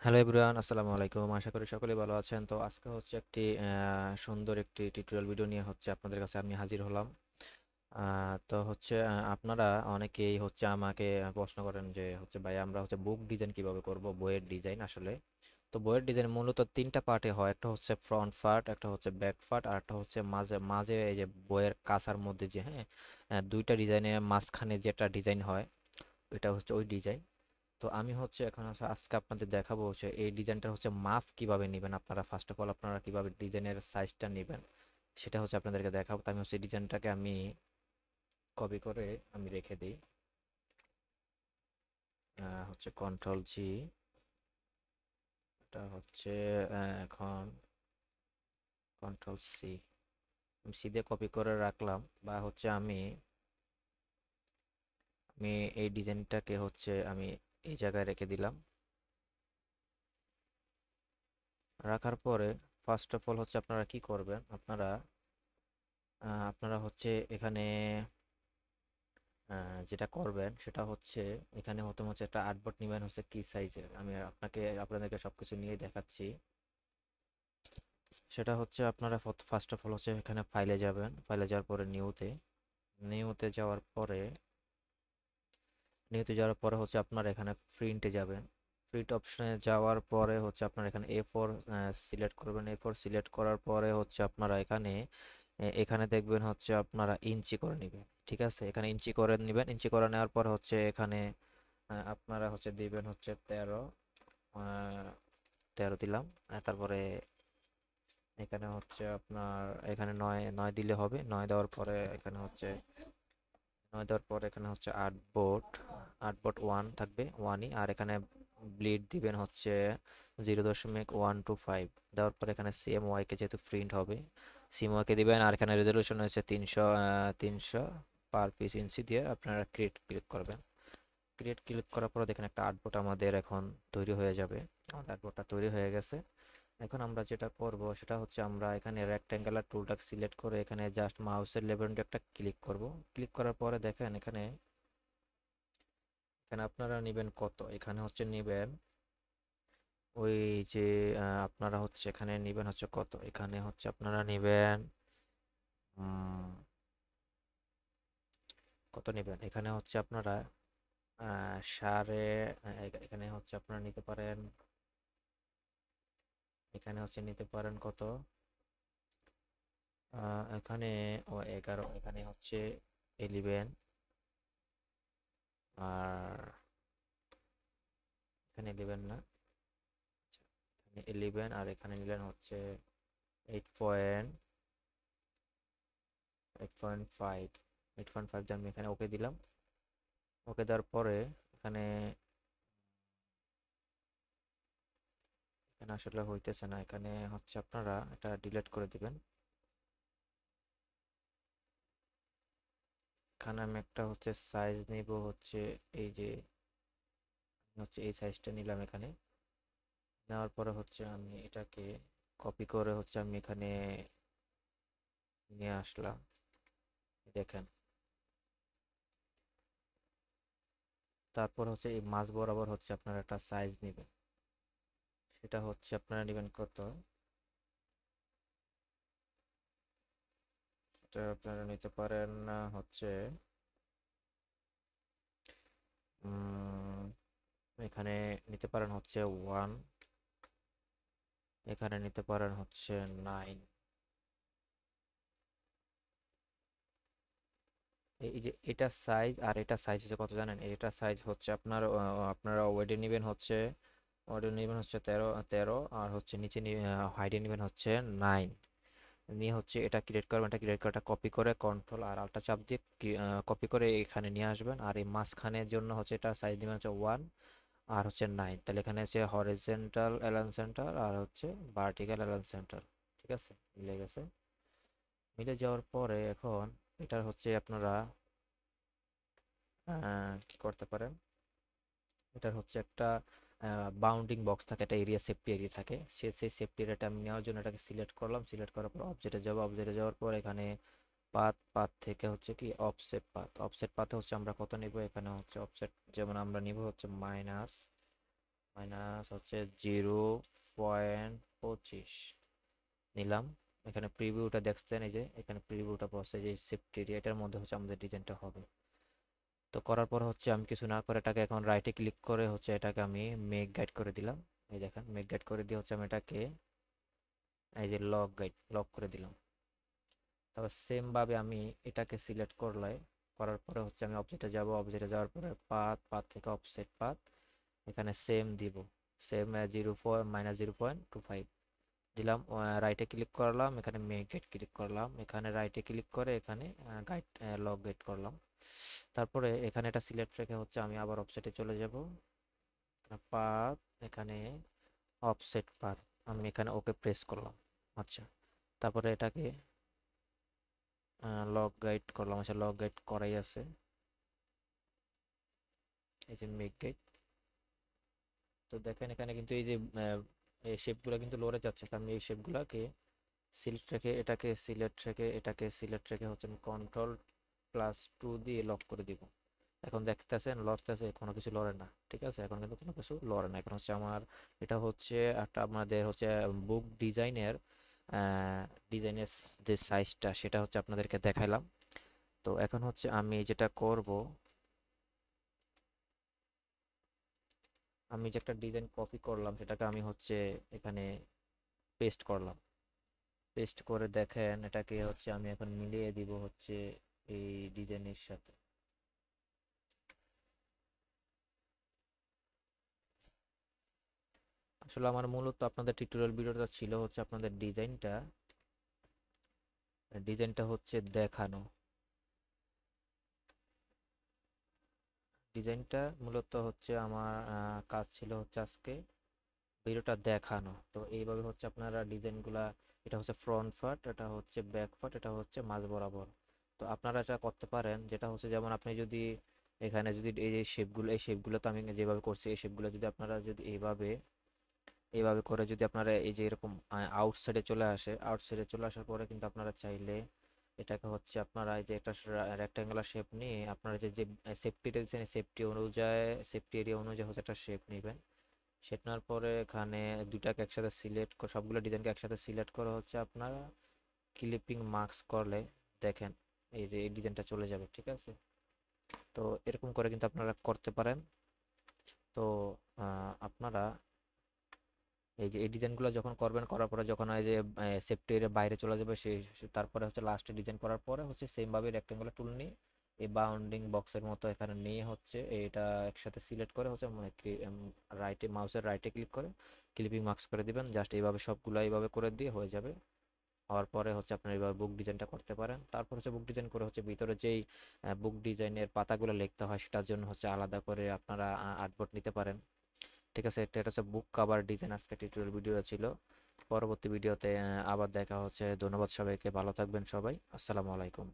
Hello everyone, আসসালামু আলাইকুম। আশা করি সকলেই ভালো আছেন। তো আজকে হচ্ছে একটি সুন্দর একটি টিউটোরিয়াল ভিডিও নিয়ে হচ্ছে আপনাদের কাছে আমি হাজির হলাম। তো হচ্ছে আপনারা অনেকেই হচ্ছে আমাকে প্রশ্ন করেন যে হচ্ছে ভাই আমরা হচ্ছে বুক ডিজাইন কিভাবে করব, বইয়ের ডিজাইন আসলে। তো বইয়ের ডিজাইন মূলত তিনটা পার্টে হয়, একটা হচ্ছে ফ্রন্ট পার্ট, একটা হচ্ছে ব্যাক পার্ট, আর একটা হচ্ছে মাঝে মাঝে এই যে বইয়ের কাছার মধ্যে যে দুইটা ডিজাইনের মাঝখানে যেটা ডিজাইন হয় এটা হচ্ছে ওই ডিজাইন। তো আমি হচ্ছে এখন আজকে আপনাদের দেখাবো হচ্ছে এই ডিজাইনটা হচ্ছে মাপ কিভাবে নেবেন, আপনারা ফার্স্ট অফ অল আপনারা কিভাবে ডিজাইনের সাইজটা নেবেন সেটা হচ্ছে আপনাদেরকে দেখাবো। তো আমি হচ্ছে ডিজাইনটাকে আমি কপি করে আমি রেখে দিই। হচ্ছে কন্ট্রোল জি, এটা হচ্ছে এখন কন্ট্রোল সি, আমি সি দিয়ে কপি করে রাখলাম। বা হচ্ছে আমি আমি এই ডিজাইনটাকে হচ্ছে আমি এই জায়গায় রেখে দিলাম। রাখার পরে ফার্স্ট অফ অল হচ্ছে আপনারা কি করবেন, আপনারা হচ্ছে এখানে যেটা করবেন সেটা হচ্ছে এখানে হচ্ছে একটা আর্টবোর্ড নেবেন হচ্ছে কি সাইজের, আমি আপনাদেরকে সবকিছু নিয়ে দেখাচ্ছি। সেটা হচ্ছে আপনারা ফার্স্ট অফ অল হচ্ছে এখানে ফাইলে যাবেন, ফাইলে যাওয়ার পরে নিউতে যাওয়ার পরে হচ্ছে আপনারা এখানে প্রিন্টে যাবেন। প্রিন্ট অপশনে যাওয়ার পরে হচ্ছে আপনারা এখানে A4 সিলেক্ট করবেন। A4 সিলেক্ট করার পরে হচ্ছে আপনারা এখানে দেখবেন হচ্ছে আপনারা ইঞ্চি করে নেবেন। ঠিক আছে, এখানে ইঞ্চি করে নেবেন। ইঞ্চি করে নেওয়ার পর হচ্ছে এখানে আপনারা হচ্ছে দিবেন হচ্ছে 13, 13 দিলাম। তারপরে এখানে হচ্ছে আপনার এখানে 9 দিলে হবে। 9 দেওয়ার পরে এখানে হচ্ছে আট বোর্ড 1 থাকবে, 1ই। আর এখানে ব্লিড দিবেন হচ্ছে 0.125 দেওয়ার পরে এখানে CMY কে যেহেতু প্রিন্ট হবে CMY কে দিবেন। আর এখানে রেজলিউশন হচ্ছে 300 পার পিস ইঞ্চি দিয়ে আপনারা ক্লিক করবেন। ক্লিক করার পর দেখেন একটা আর্টবোর্ড আমাদের এখন তৈরি হয়ে যাবে। আমাদের আর্টবোর্ডটা তৈরি হয়ে গেছে। এখন আমরা যেটা করব সেটা হচ্ছে আমরা এখানে রেক্ট্যাঙ্গুলার টুলটা সিলেক্ট করে এখানে জাস্ট মাউসের লেফট বাটনটা একটা ক্লিক করব। ক্লিক করার পরে দেখেন এখানে এখানে আপনারা নেবেন কত, এখানে হচ্ছে নেবেন ওই যে আপনারা হচ্ছে এখানে নেবেন হচ্ছে কত, এখানে হচ্ছে আপনারা নেবেন কত নেবেন, এখানে হচ্ছে আপনারা সাড়ে এখানে হচ্ছে আপনারা নিতে পারেন, এখানে হচ্ছে নিতে পারেন কত, এখানে 11, এখানে হচ্ছে 11, আর এখানে 11 না, এখানে 11 আর এখানে নিলেন হচ্ছে 8.5, 8.5 দিয়ে আমি এখানে ওকে দিলাম। ওকে দেওয়ার পরে এখানে এখানে আসলে হইতেছে না, এখানে হচ্ছে আপনারা এটা ডিলিট করে দিবেন। এখানে আমি একটা হচ্ছে সাইজ নিব হচ্ছে এই যে হচ্ছে এই সাইজটা নিলাম এখানে। নেওয়ার পরে হচ্ছে আমি এটাকে কপি করে হচ্ছে আমি এখানে নিয়ে আসলাম। দেখেন, তারপর হচ্ছে এই মাঝ বরাবর হচ্ছে আপনারা একটা সাইজ নেবেন। সেটা হচ্ছে আপনারা নেবেন কত, এটা আপনারা নিতে পারেন হচ্ছে উম, এখানে নিতে পারেন হচ্ছে 1, এখানে নিতে পারেন হচ্ছে 9। এই যে এটা সাইজ আর এটা সাইজ হচ্ছে কত জানেন, এটা সাইজ হচ্ছে আপনারা ওয়েটে নেবেন হচ্ছে 13, আর হচ্ছে নিচে হাইটে নেবেন হচ্ছে 9। নিয়ে হচ্ছে এটা ক্রিয়েট করবেন, এটা ক্রিয়েট করে এটা কপি করে কন্ট্রোল আর আল্টা চাপ দিয়ে কপি করে এখানে নিয়ে আসবেন। আর এই মাঝখানের জন্য হচ্ছে এটা সাইজ নেবেন হচ্ছে 1 আর হচ্ছে 9। তাহলে এখানে হচ্ছে হরিজন্টাল অ্যালাইন সেন্টার আর হচ্ছে ভার্টিক্যাল অ্যালাইন সেন্টার। ঠিক আছে, মিলে গেছে। মিলে যাওয়ার পরে এখন এটার হচ্ছে আপনারা কি করতে পারেন, এটার হচ্ছে একটা বাউন্ডিং বক্স থাকে, একটা এরিয়া সেফটি এরিয়া থাকে। সেই সেফটি এরিয়াটা আমি নেওয়ার জন্য এটাকে সিলেক্ট করলাম। সিলেক্ট করার পর অবজেক্টে যাওয়ার পর এখানে পাথ থেকে হচ্ছে কি অফসেট পাথে হচ্ছে আমরা কত নিব, এখানে হচ্ছে অফসেট যেমন আমরা নিব হচ্ছে মাইনাস হচ্ছে 0.25 নিলাম। এখানে প্রিভিউটা দেখছেন, এই যে এখানে প্রিভিউটা পড়ছে যে সেফটি এরিয়া, এটার মধ্যে হচ্ছে আমাদের ডিজাইনটা হবে। তো করার পর হচ্ছে আমি কিছু না করে এটাকে এখন রাইটে ক্লিক করে হচ্ছে এটাকে আমি মেক গাইড করে দিলাম। এই দেখেন মেক গাইড করে দিয়ে হচ্ছে আমি এটাকে এই যে লক গাইড লক করে দিলাম। তারপর সেম ভাবে আমি এটাকে সিলেক্ট করার পরে হচ্ছে আমি অবজেক্টে যাব, অবজেক্টে যাওয়ার পরে পাথ থেকে অফসেট পাথ এখানে সেম দিব, সেম 0.25 দিলাম। রাইটে ক্লিক করলাম, এখানে মেক গাইড ক্লিক করলাম, এখানে রাইটে ক্লিক করে এখানে গাইড লক গাইড করলাম। তারপরে এখানে এটা সিলেক্ট রেখে হচ্ছে আমি আবার অফসেটে চলে যাব, পাথ এখানে অফসেট পাথ আমি এখানে ওকে প্রেস করলাম। আচ্ছা, তারপরে এটাকে লক গাইড করলাম। আচ্ছা, লক গাইড করাই আছে, এই যে মেক গাইড। তো দেখেন এখানে কিন্তু এই যে এই শেপগুলো কিন্তু লড়ে যাচ্ছে, তো আমি এই শেপগুলোকে সিলেক্ট রেখে এটাকে সিলেক্ট রেখে এটাকে সিলেক্ট রেখে হচ্ছে আমি কন্ট্রোল+2 দিয়ে লক করে দিব। এখন দেখতেছেন লড়তেছে, কোনো কিছু লড়ে না। ঠিক আছে, এখন কিন্তু কোনো কিছু লড়ে না। এখন হচ্ছে আমার এটা হচ্ছে একটা আমাদের হচ্ছে বুক ডিজাইনের যে সাইজটা সেটা হচ্ছে আপনাদেরকে দেখাইলাম। তো এখন হচ্ছে আমি যেটা করব, আমি যে একটা ডিজাইন কপি করলাম সেটাকে আমি হচ্ছে এখানে পেস্ট করলাম। পেস্ট করে দেখেন এটাকে হচ্ছে আমি এখন মিলিয়ে দিব হচ্ছে এই ডিজাইনের সাথে। আসলে আমার মূলত আপনাদের টিউটোরিয়াল ভিডিওটা ছিল হচ্ছে আপনাদের ডিজাইনটা হচ্ছে দেখানো। ডিজাইনটা মূলত হচ্ছে আমার কাজ ছিল হচ্ছে আজকে ভিডিওটা দেখানো। তো এইভাবে হচ্ছে আপনারা ডিজাইনগুলা, এটা হচ্ছে ফ্রন্ট পার্ট, এটা হচ্ছে ব্যাক পার্ট, এটা হচ্ছে মাঝ বরাবর। তো আপনারা এটা করতে পারেন, যেটা হচ্ছে যেমন আপনি যদি এখানে যদি এই শেপগুলো তো আমি যেভাবে করছি, এই শেপগুলো যদি আপনারা যদি এইভাবে করে যদি আপনারা এই যে এরকম আউটসাইডে চলে আসে, আউটসাইডে চলে আসার পরে কিন্তু আপনারা চাইলে এটাকে হচ্ছে আপনারা এই যে একটা রেক্টাঙ্গুলার শেপ নিয়ে আপনারা যে যে সেফটিটা দিচ্ছেন সেফটি এরিয়া অনুযায়ী হচ্ছে একটা শেপ নেবেন। সেট নেওয়ার পরে এখানে দুইটাকে একসাথে সিলেক্ট করে সবগুলো ডিজাইনকে একসাথে সিলেক্ট করে হচ্ছে আপনারা ক্লিপিং মার্কস করলে দেখেন এই যে এই ডিজাইনটা চলে যাবে। ঠিক আছে, তো এরকম করে কিন্তু আপনারা করতে পারেন। তো আপনারা এই যে এই ডিজাইনগুলো যখন করবেন, করার পরে যখন এই যে সেফটি এর বাইরে চলে যাবে তারপরে হচ্ছে লাস্টে ডিজাইন করার পরে হচ্ছে সেম ভাবে রেক্টেঙ্গুলার টুল নিয়ে এই বাউন্ডিং বক্সের মতো এখানে নিয়ে হচ্ছে এটা একসাথে সিলেক্ট করে হচ্ছে মাউসের রাইটে ক্লিক করে ক্লিপিং মার্কস করে দিবেন। জাস্ট এইভাবে সবগুলো এইভাবে করে দিয়ে হয়ে যাবে। হওয়ার পরে হচ্ছে আপনার এইভাবে বুক ডিজাইনটা করতে পারেন। তারপর হচ্ছে বুক ডিজাইন করে হচ্ছে ভিতরে যেই বুক ডিজাইনের পাতাগুলো লিখতে হয় সেটার জন্য হচ্ছে আলাদা করে আপনারা আর্টবোর্ড নিতে পারেন। ঠিক আছে, এটা হচ্ছে বুক কভার ডিজাইন আজকে টিউটোরিয়াল ভিডিও ছিল। পরবর্তী ভিডিওতে আবার দেখা হচ্ছে। ধন্যবাদ সবাইকে, ভালো থাকবেন সবাই, আসসালামু আলাইকুম।